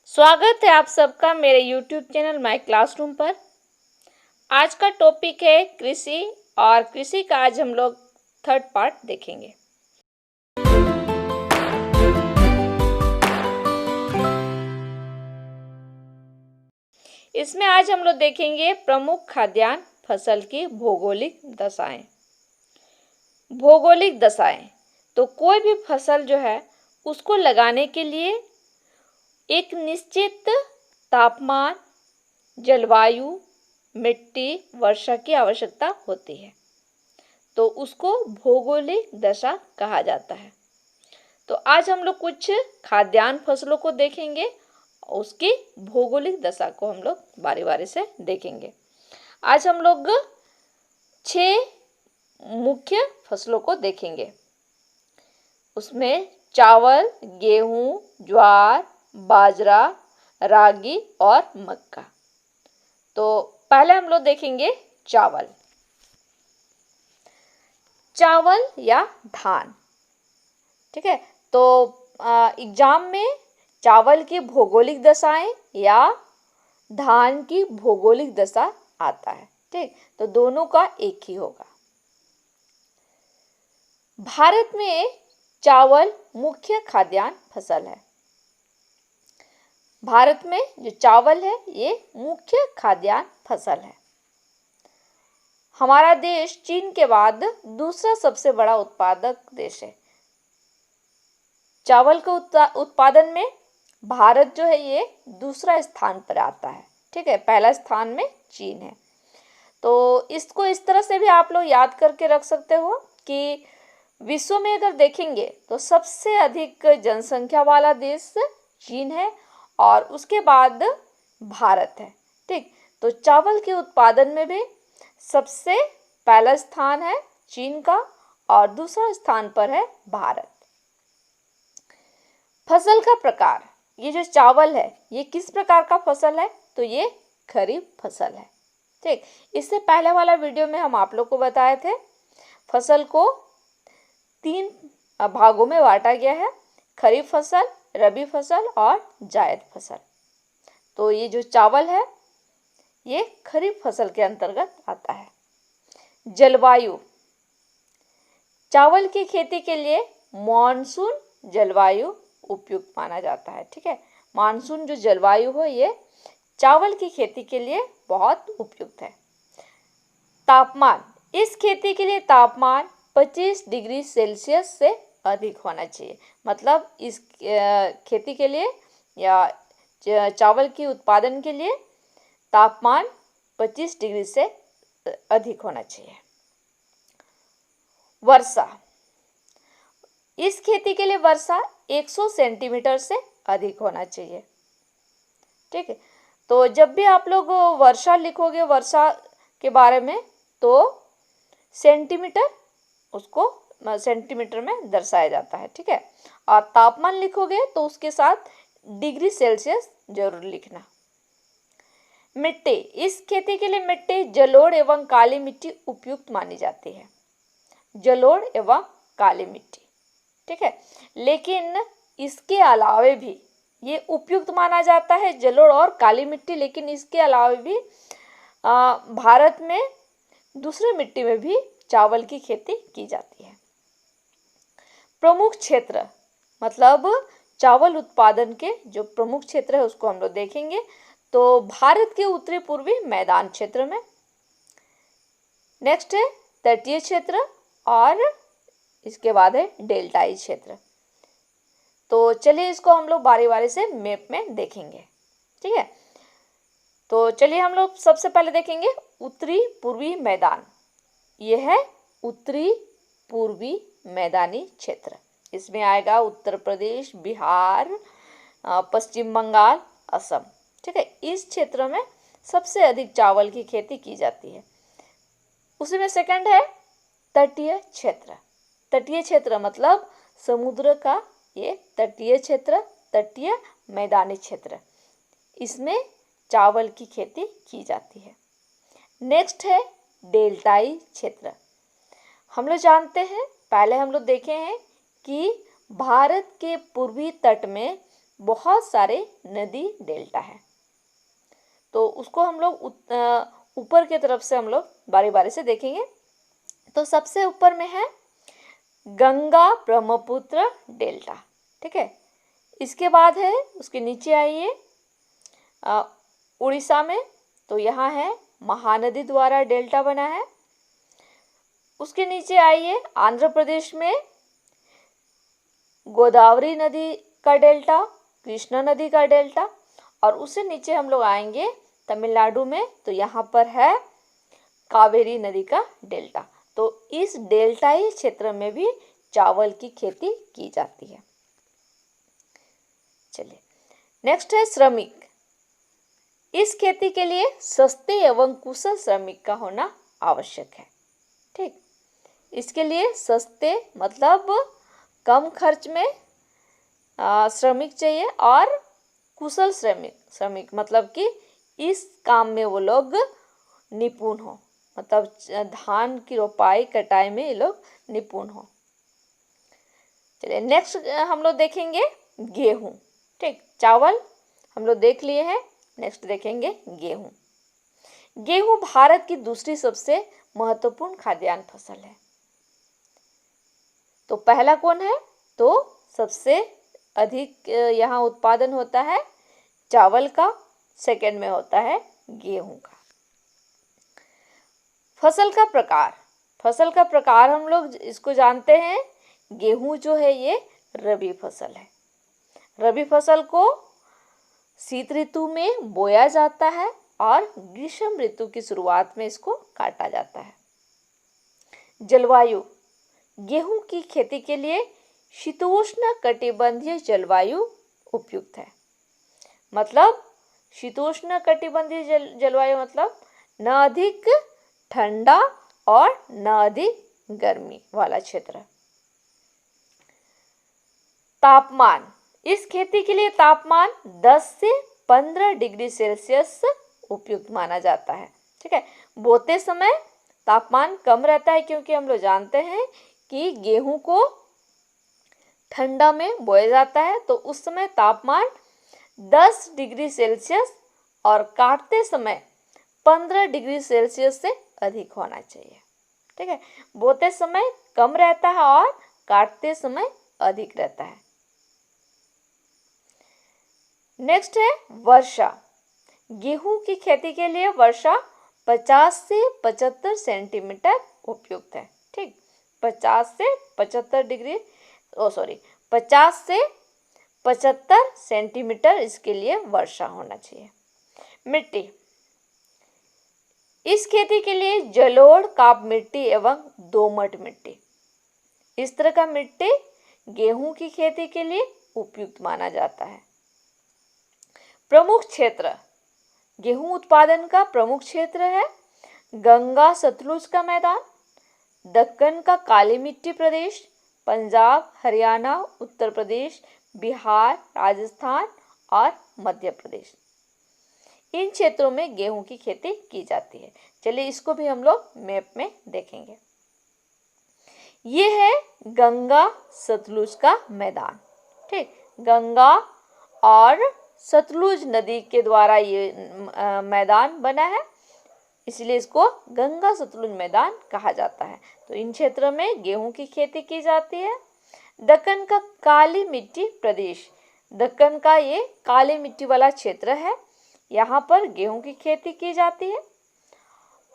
स्वागत है आप सबका मेरे YouTube चैनल माय क्लासरूम पर। आज का टॉपिक है कृषि और कृषि का आज हम लोग थर्ड पार्ट देखेंगे। इसमें आज हम लोग देखेंगे प्रमुख खाद्यान्न फसल की भौगोलिक दशाएं। भौगोलिक दशाएं तो कोई भी फसल जो है उसको लगाने के लिए एक निश्चित तापमान, जलवायु, मिट्टी, वर्षा की आवश्यकता होती है, तो उसको भौगोलिक दशा कहा जाता है। तो आज हम लोग कुछ खाद्यान्न फसलों को देखेंगे, उसकी भौगोलिक दशा को हम लोग बारी बारी से देखेंगे। आज हम लोग 6 मुख्य फसलों को देखेंगे। उसमें चावल, गेहूं, ज्वार, बाजरा, रागी और मक्का। तो पहले हम लोग देखेंगे चावल। चावल या धान, ठीक है। तो एग्जाम में चावल की भौगोलिक दशाएं या धान की भौगोलिक दशा आता है, ठीक। तो दोनों का एक ही होगा। भारत में चावल मुख्य खाद्यान्न फसल है। भारत में जो चावल है ये मुख्य खाद्यान्न फसल है। हमारा देश चीन के बाद दूसरा सबसे बड़ा उत्पादक देश है। चावल के उत्पादन में भारत जो है ये दूसरा स्थान पर आता है, ठीक है। पहला स्थान में चीन है। तो इसको इस तरह से भी आप लोग याद करके रख सकते हो कि विश्व में अगर देखेंगे तो सबसे अधिक जनसंख्या वाला देश चीन है और उसके बाद भारत है, ठीक। तो चावल के उत्पादन में भी सबसे पहला स्थान है चीन का और दूसरा स्थान पर है भारत। फसल का प्रकार, ये जो चावल है ये किस प्रकार का फसल है? तो ये खरीफ फसल है, ठीक। इससे पहले वाला वीडियो में हम आप लोग को बताए थे फसल को 3 भागों में बांटा गया है, खरीफ फसल, रबी फसल और जायद फसल। तो ये जो चावल है ये खरीफ फसल के अंतर्गत आता है। जलवायु, चावल की खेती के लिए मानसून जलवायु उपयुक्त माना जाता है, ठीक है। मानसून जो जलवायु हो ये चावल की खेती के लिए बहुत उपयुक्त है। तापमान, इस खेती के लिए तापमान 25 डिग्री सेल्सियस से अधिक होना चाहिए। मतलब इस खेती के लिए या चावल की उत्पादन के लिए तापमान 25 डिग्री से अधिक होना चाहिए। वर्षा, इस खेती के लिए वर्षा 100 सेंटीमीटर से अधिक होना चाहिए, ठीक है। तो जब भी आप लोग वर्षा लिखोगे वर्षा के बारे में तो सेंटीमीटर, उसको सेंटीमीटर में दर्शाया जाता है, ठीक है। और तापमान लिखोगे तो उसके साथ डिग्री सेल्सियस जरूर लिखना। मिट्टी, इस खेती के लिए मिट्टी जलोढ़ एवं काली मिट्टी उपयुक्त मानी जाती है। जलोढ़ एवं काली मिट्टी, ठीक है। लेकिन इसके अलावे भी ये उपयुक्त माना जाता है जलोढ़ और काली मिट्टी, लेकिन इसके अलावे भी भारत में दूसरे मिट्टी में भी चावल की खेती की जाती है। प्रमुख क्षेत्र, मतलब चावल उत्पादन के जो प्रमुख क्षेत्र है उसको हम लोग देखेंगे। तो भारत के उत्तरी पूर्वी मैदान क्षेत्र में, नेक्स्ट है तटीय क्षेत्र और इसके बाद है डेल्टाई क्षेत्र। तो चलिए इसको हम लोग बारी बारी से मैप में देखेंगे, ठीक है। तो चलिए हम लोग सबसे पहले देखेंगे उत्तरी पूर्वी मैदान। यह है उत्तरी पूर्वी मैदानी क्षेत्र। इसमें आएगा उत्तर प्रदेश, बिहार, पश्चिम बंगाल, असम, ठीक है। इस क्षेत्र में सबसे अधिक चावल की खेती की जाती है। उसी में सेकंड है तटीय क्षेत्र। तटीय क्षेत्र मतलब समुद्र का ये तटीय क्षेत्र, तटीय मैदानी क्षेत्र, इसमें चावल की खेती की जाती है। नेक्स्ट है डेल्टाई क्षेत्र। हम लोग जानते हैं, पहले हम लोग देखे हैं कि भारत के पूर्वी तट में बहुत सारे नदी डेल्टा है। तो उसको हम लोग ऊपर की तरफ से हम लोग बारी बारी से देखेंगे। तो सबसे ऊपर में है गंगा ब्रह्मपुत्र डेल्टा, ठीक है। इसके बाद है, उसके नीचे आइए उड़ीसा में, तो यहाँ है महानदी द्वारा डेल्टा बना है। उसके नीचे आइए आंध्र प्रदेश में गोदावरी नदी का डेल्टा, कृष्णा नदी का डेल्टा, और उससे नीचे हम लोग आएंगे तमिलनाडु में, तो यहाँ पर है कावेरी नदी का डेल्टा। तो इस डेल्टाई क्षेत्र में भी चावल की खेती की जाती है। चलिए नेक्स्ट है श्रमिक। इस खेती के लिए सस्ते एवं कुशल श्रमिक का होना आवश्यक है, ठीक। इसके लिए सस्ते मतलब कम खर्च में श्रमिक चाहिए, और कुशल श्रमिक मतलब कि इस काम में वो लोग निपुण हो, मतलब धान की रोपाई कटाई में ये लोग निपुण हो। चलिए नेक्स्ट हम लोग देखेंगे गेहूं, ठीक। चावल हम लोग देख लिए हैं, नेक्स्ट देखेंगे गेहूं। गेहूं भारत की दूसरी सबसे महत्वपूर्ण खाद्यान्न फसल है। तो पहला कौन है, तो सबसे अधिक यहाँ उत्पादन होता है चावल का, सेकंड में होता है गेहूं का। फसल का प्रकार हम लोग इसको जानते हैं, गेहूं जो है ये रबी फसल है। रबी फसल को शीत ऋतु में बोया जाता है और ग्रीष्म ऋतु की शुरुआत में इसको काटा जाता है। जलवायु, गेहूं की खेती के लिए शीतोष्ण कटिबंधीय जलवायु उपयुक्त है। मतलब शीतोष्ण कटिबंधीय जलवायु मतलब न अधिक ठंडा और न अधिक गर्मी वाला क्षेत्र। तापमान, इस खेती के लिए तापमान 10 से 15 डिग्री सेल्सियस उपयुक्त माना जाता है, ठीक है। बोते समय तापमान कम रहता है, क्योंकि हम लोग जानते हैं कि गेहूं को ठंडा में बोया जाता है, तो उस समय तापमान 10 डिग्री सेल्सियस और काटते समय 15 डिग्री सेल्सियस से अधिक होना चाहिए, ठीक है। बोते समय कम रहता है और काटते समय अधिक रहता है। नेक्स्ट है वर्षा। गेहूं की खेती के लिए वर्षा 50 से 75 सेंटीमीटर उपयुक्त है, ठीक। 50 से 75 सेंटीमीटर इसके लिए वर्षा होना चाहिए। मिट्टी, इस खेती के लिए जलोढ़, काप मिट्टी एवं दोमट मिट्टी, इस तरह का मिट्टी गेहूं की खेती के लिए उपयुक्त माना जाता है। प्रमुख क्षेत्र, गेहूं उत्पादन का प्रमुख क्षेत्र है गंगा सतलुज का मैदान, दक्कन का काली मिट्टी प्रदेश, पंजाब, हरियाणा, उत्तर प्रदेश, बिहार, राजस्थान और मध्य प्रदेश। इन क्षेत्रों में गेहूं की खेती की जाती है। चलिए इसको भी हम लोग मैप में देखेंगे। ये है गंगा सतलुज का मैदान, ठीक। गंगा और सतलुज नदी के द्वारा ये मैदान बना है, इसलिए इसको गंगा सतलुज मैदान कहा जाता है। तो इन क्षेत्रों में गेहूं की खेती की जाती है। दक्कन का काली मिट्टी प्रदेश, दक्कन का ये काली मिट्टी वाला क्षेत्र है, यहाँ पर गेहूं की खेती की जाती है।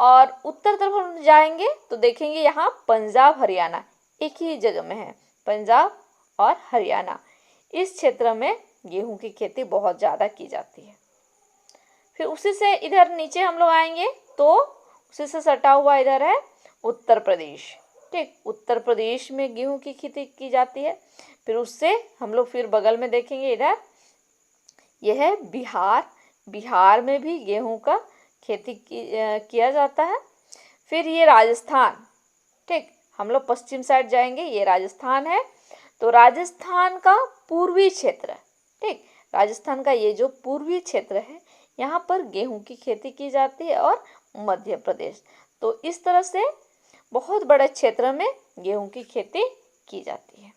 और उत्तर तरफ हम जाएंगे तो देखेंगे यहाँ पंजाब, हरियाणा एक ही जगह में है, पंजाब और हरियाणा। इस क्षेत्र में गेहूं की खेती बहुत ज़्यादा की जाती है। फिर उसी से इधर नीचे हम लोग आएंगे तो उसी से सटा हुआ इधर है उत्तर प्रदेश, ठीक। उत्तर प्रदेश में गेहूं की खेती की जाती है। फिर उससे हम लोग फिर बगल में देखेंगे इधर, यह है बिहार, बिहार में भी गेहूं का खेती किया जाता है। फिर ये राजस्थान, ठीक। हम लोग पश्चिम साइड जाएंगे, ये राजस्थान है। तो राजस्थान का पूर्वी क्षेत्र, ठीक। राजस्थान का ये जो पूर्वी क्षेत्र है यहाँ पर गेहूं की खेती की जाती है, और मध्य प्रदेश। तो इस तरह से बहुत बड़े क्षेत्र में गेहूं की खेती की जाती है।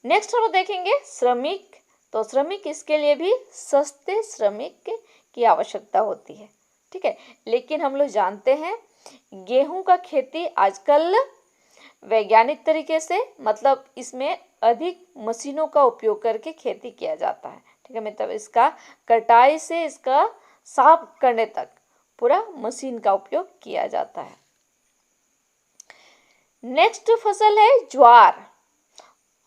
नेक्स्ट हम लोग देखेंगे श्रमिक। तो श्रमिक, इसके लिए भी सस्ते श्रमिक की आवश्यकता होती है, ठीक है। लेकिन हम लोग जानते हैं गेहूं का खेती आजकल वैज्ञानिक तरीके से, मतलब इसमें अधिक मशीनों का उपयोग करके खेती किया जाता है, ठीक है। मतलब इसका कटाई से इसका साफ करने तक पूरा मशीन का उपयोग किया जाता है। नेक्स्ट फसल है ज्वार।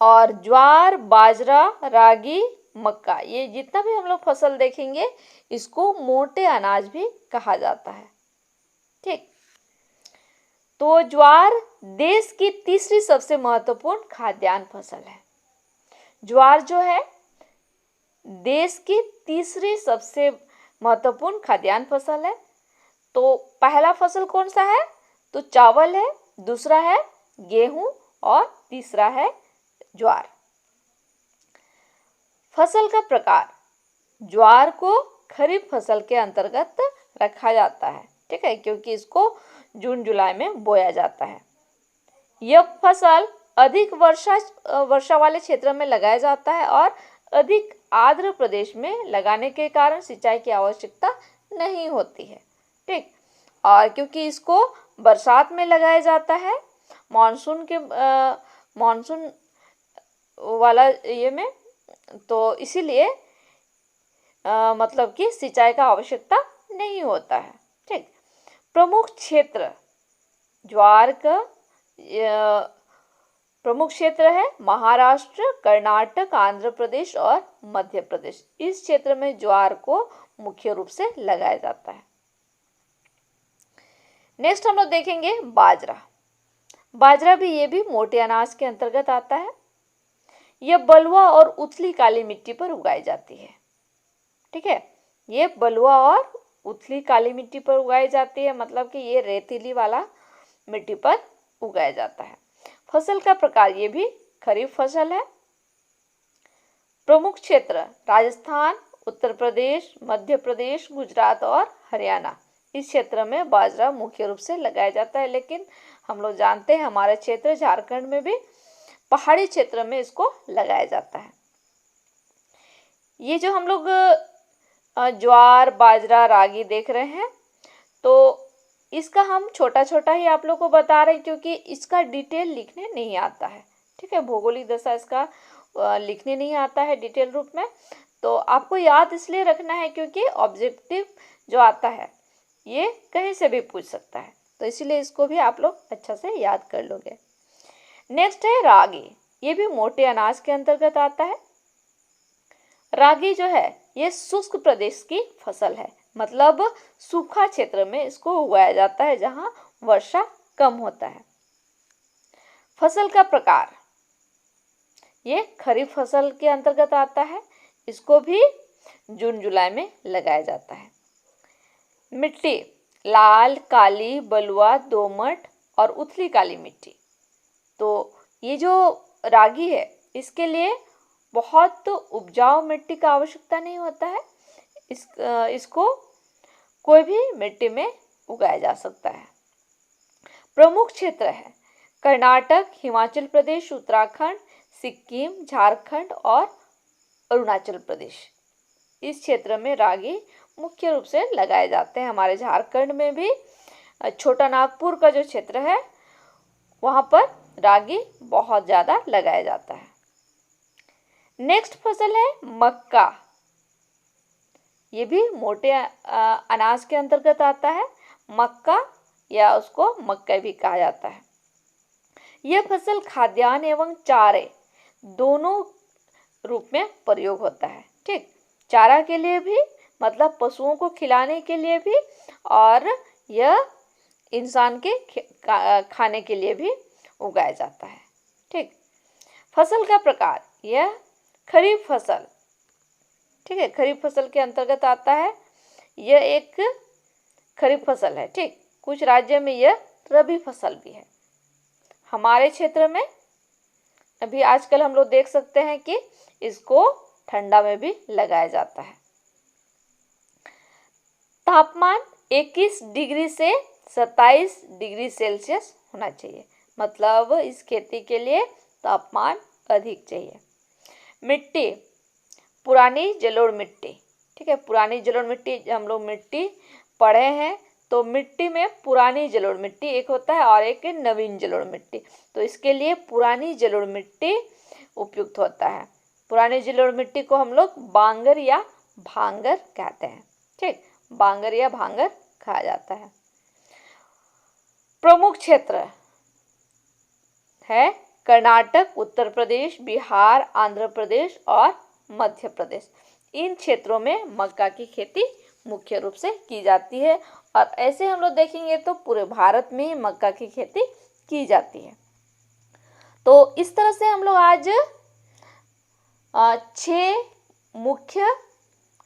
और ज्वार, बाजरा, रागी, मक्का, ये जितना भी हम लोग फसल देखेंगे इसको मोटे अनाज भी कहा जाता है, ठीक। तो ज्वार देश की तीसरी सबसे महत्वपूर्ण खाद्यान्न फसल है। ज्वार जो है देश की तीसरी सबसे महत्वपूर्ण खाद्यान्न फसल है। तो पहला फसल कौन सा है? तो चावल है, दूसरा है गेहूं और तीसरा है ज्वार। फसल का प्रकार, ज्वार को खरीफ फसल के अंतर्गत रखा जाता है, ठीक है, क्योंकि इसको जून जुलाई में बोया जाता है। यह फसल अधिक वर्षा वाले क्षेत्र में लगाया जाता है और अधिक आर्द्र प्रदेश में लगाने के कारण सिंचाई की आवश्यकता नहीं होती है, ठीक। और क्योंकि इसको बरसात में लगाया जाता है, मानसून वाला ये में, तो इसीलिए मतलब कि सिंचाई का आवश्यकता नहीं होता है, ठीक। प्रमुख क्षेत्र, ज्वार का प्रमुख क्षेत्र है महाराष्ट्र, कर्नाटक, आंध्र प्रदेश और मध्य प्रदेश। इस क्षेत्र में ज्वार को मुख्य रूप से लगाया जाता है। नेक्स्ट हम लोग देखेंगे बाजरा। बाजरा भी, ये भी मोटे अनाज के अंतर्गत आता है। यह बलुआ और उथली काली मिट्टी पर उगाई जाती है, ठीक है। ये बलुआ और उथली काली मिट्टी पर उगाई जाती है, मतलब कि ये रेतीली वाला मिट्टी पर उगाया जाता है। फसल का प्रकार, ये भी खरीफ फसल है। प्रमुख क्षेत्र राजस्थान, उत्तर प्रदेश, मध्य प्रदेश, गुजरात और हरियाणा। इस क्षेत्र में बाजरा मुख्य रूप से लगाया जाता है, लेकिन हम लोग जानते हैं हमारे क्षेत्र झारखंड में भी पहाड़ी क्षेत्र में इसको लगाया जाता है। ये जो हम लोग ज्वार, बाजरा, रागी देख रहे हैं, तो इसका हम छोटा छोटा ही आप लोग को बता रहे हैं, क्योंकि इसका डिटेल लिखने नहीं आता है, ठीक है। भौगोलिक दशा इसका लिखने नहीं आता है डिटेल रूप में। तो आपको याद इसलिए रखना है क्योंकि ऑब्जेक्टिव जो आता है ये कहीं से भी पूछ सकता है, तो इसीलिए इसको भी आप लोग अच्छा से याद कर लोगे। नेक्स्ट है रागी। ये भी मोटे अनाज के अंतर्गत आता है। रागी जो है ये शुष्क प्रदेश की फसल है, मतलब सूखा क्षेत्र में इसको उगाया जाता है जहां वर्षा कम होता है। फसल का प्रकार, ये खरीफ फसल के अंतर्गत आता है। इसको भी जून जुलाई में लगाया जाता है। मिट्टी लाल, काली, बलुआ, दोमट और उथली काली मिट्टी। तो ये जो रागी है इसके लिए बहुत उपजाऊ मिट्टी का आवश्यकता नहीं होता है। इसको कोई भी मिट्टी में उगाया जा सकता है। प्रमुख क्षेत्र है कर्नाटक, हिमाचल प्रदेश, उत्तराखंड, सिक्किम, झारखंड और अरुणाचल प्रदेश। इस क्षेत्र में रागी मुख्य रूप से लगाए जाते हैं। हमारे झारखंड में भी छोटा नागपुर का जो क्षेत्र है वहाँ पर रागी बहुत ज़्यादा लगाया जाता है। नेक्स्ट फसल है मक्का। ये भी मोटे अनाज के अंतर्गत आता है। मक्का या उसको मक्का भी कहा जाता है। यह फसल खाद्यान्न एवं चारे दोनों रूप में प्रयोग होता है, ठीक। चारा के लिए भी, मतलब पशुओं को खिलाने के लिए भी, और यह इंसान के खाने के लिए भी उगाया जाता है, ठीक। फसल का प्रकार, यह खरीफ फसल, ठीक है, खरीफ फसल के अंतर्गत आता है। यह एक खरीफ फसल है, ठीक। कुछ राज्य में यह रबी फसल भी है। हमारे क्षेत्र में अभी आजकल हम लोग देख सकते हैं कि इसको ठंडा में भी लगाया जाता है। तापमान 21 डिग्री से 27 डिग्री सेल्सियस होना चाहिए, मतलब इस खेती के लिए तापमान अधिक चाहिए। मिट्टी, पुरानी जलोढ़ मिट्टी, ठीक है, पुरानी जलोढ़ मिट्टी, हम लोग मिट्टी पढ़े हैं, तो मिट्टी में पुरानी जलोढ़ मिट्टी एक होता है और एक नवीन जलोढ़ मिट्टी, तो इसके लिए पुरानी जलोढ़ मिट्टी उपयुक्त होता है। पुरानी जलोढ़ मिट्टी को हम लोग बांगर या भांगर कहते हैं, ठीक, बांगर या भांगर कहा जाता है। प्रमुख क्षेत्र है कर्नाटक, उत्तर प्रदेश, बिहार, आंध्र प्रदेश और मध्य प्रदेश। इन क्षेत्रों में मक्का की खेती मुख्य रूप से की जाती है, और ऐसे हम लोग देखेंगे तो पूरे भारत में ही मक्का की खेती की जाती है। तो इस तरह से हम लोग आज 6 मुख्य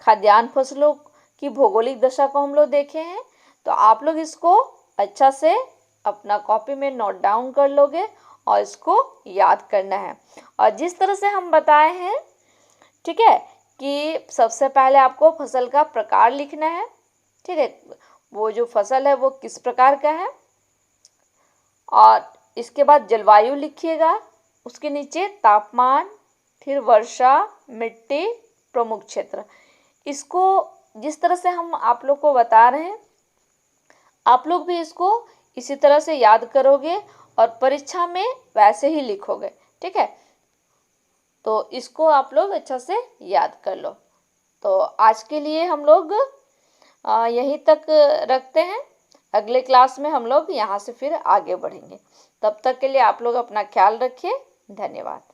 खाद्यान्न फसलों की भौगोलिक दशा को हम लोग देखे हैं। तो आप लोग इसको अच्छा से अपना कॉपी में नोट डाउन कर लोगे और इसको याद करना है। और जिस तरह से हम बताए हैं, ठीक है, कि सबसे पहले आपको फसल का प्रकार लिखना है, ठीक है, वो जो फसल है वो किस प्रकार का है, और इसके बाद जलवायु लिखिएगा, उसके नीचे तापमान, फिर वर्षा, मिट्टी, प्रमुख क्षेत्र। इसको जिस तरह से हम आप लोग को बता रहे हैं, आप लोग भी इसको इसी तरह से याद करोगे और परीक्षा में वैसे ही लिखोगे, ठीक है। तो इसको आप लोग अच्छा से याद कर लो। तो आज के लिए हम लोग यहीं तक रखते हैं। अगले क्लास में हम लोग यहाँ से फिर आगे बढ़ेंगे। तब तक के लिए आप लोग अपना ख्याल रखिए। धन्यवाद।